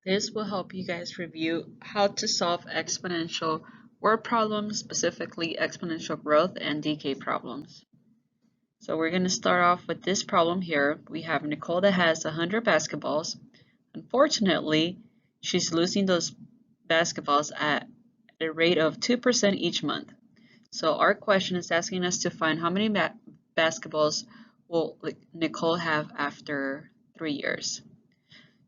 This will help you guys review how to solve exponential word problems, specifically exponential growth and decay problems. So we're going to start off with this problem here. We have Nicole that has 100 basketballs. Unfortunately, she's losing those basketballs at a rate of 2% each month. So our question is asking us to find how many basketballs will Nicole have after 3 years.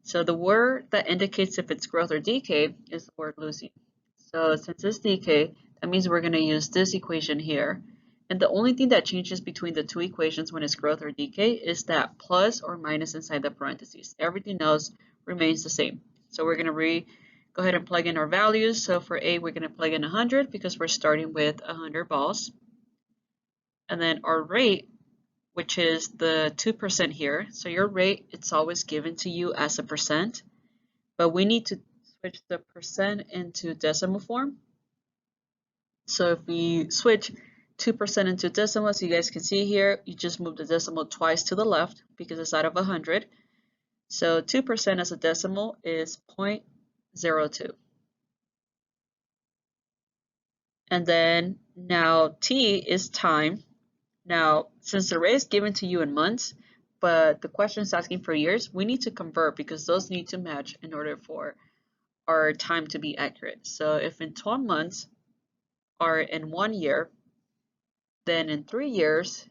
So the word that indicates if it's growth or decay is the word losing. So since it's decay, that means we're going to use this equation here. And the only thing that changes between the two equations when it's growth or decay is that plus or minus inside the parentheses. Everything else remains the same. So we're going to go ahead and plug in our values. So for A, we're going to plug in 100 because we're starting with 100 balls. And then our rate, which is the 2% here. So your rate, it's always given to you as a percent, but we need to switch the percent into decimal form. So if we switch 2% into decimal, as you guys can see here, you just move the decimal twice to the left because it's out of 100. So 2% as a decimal is 0.02. And then now T is time. Now, since the rate is given to you in months, but the question is asking for years, we need to convert because those need to match in order for our time to be accurate. So if in 12 months are in 1 year, then in 3 years,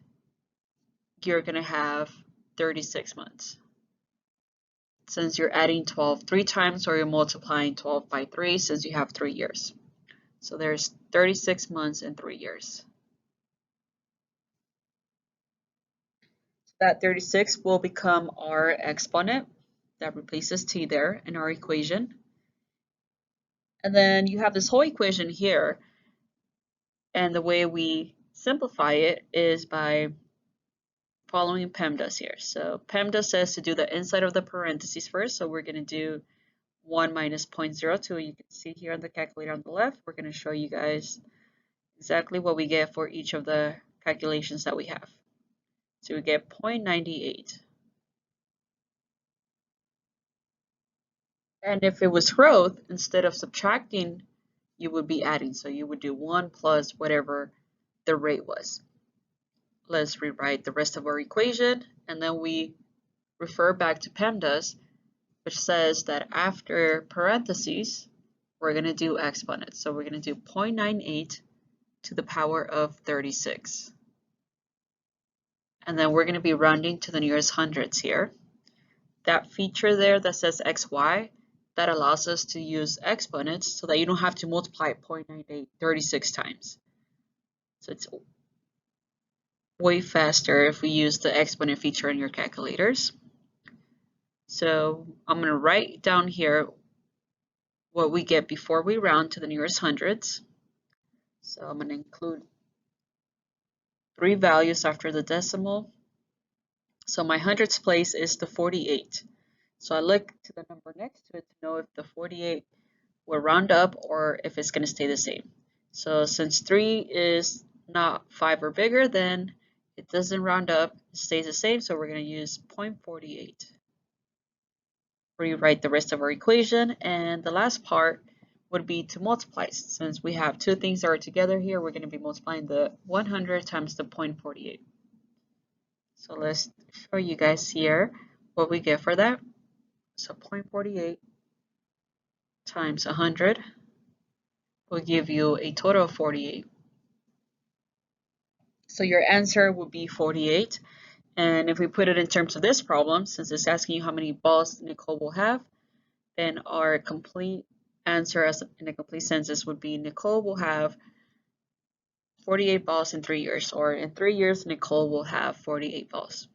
you're going to have 36 months. Since you're adding 12 3 times or you're multiplying 12 by 3 since you have 3 years. So there's 36 months and 3 years. That 36 will become our exponent that replaces t there in our equation. And then you have this whole equation here. And the way we simplify it is by following PEMDAS here. So PEMDAS says to do the inside of the parentheses first. So we're going to do 1 minus 0.02. You can see here on the calculator on the left, we're going to show you guys exactly what we get for each of the calculations that we have. So we get 0.98. And if it was growth, instead of subtracting, you would be adding. So you would do 1 plus whatever the rate was. Let's rewrite the rest of our equation, and then we refer back to PEMDAS, which says that after parentheses, we're going to do exponents. So we're going to do 0.98 to the power of 36. And then we're going to be rounding to the nearest hundreds here. That feature there that says xy, that allows us to use exponents so that you don't have to multiply 0.98 36 times. So it's way faster if we use the exponent feature in your calculators. So I'm going to write down here what we get before we round to the nearest hundreds. So I'm going to include 3 values after the decimal. So my hundreds place is the 48. So I look to the number next to it to know if the 48 will round up or if it's going to stay the same. So since 3 is not 5 or bigger, then it doesn't round up, it stays the same, so we're going to use 0.48. Rewrite the rest of our equation, and the last part would be to multiply. Since we have two things that are together here, we're going to be multiplying the 100 times the 0.48. So let's show you guys here what we get for that. So 0.48 times 100 will give you a total of 48. So your answer would be 48. And if we put it in terms of this problem, since it's asking you how many balls Nicole will have, then our complete answer as in a complete sentence would be Nicole will have 48 balls in 3 years, or in 3 years, Nicole will have 48 balls.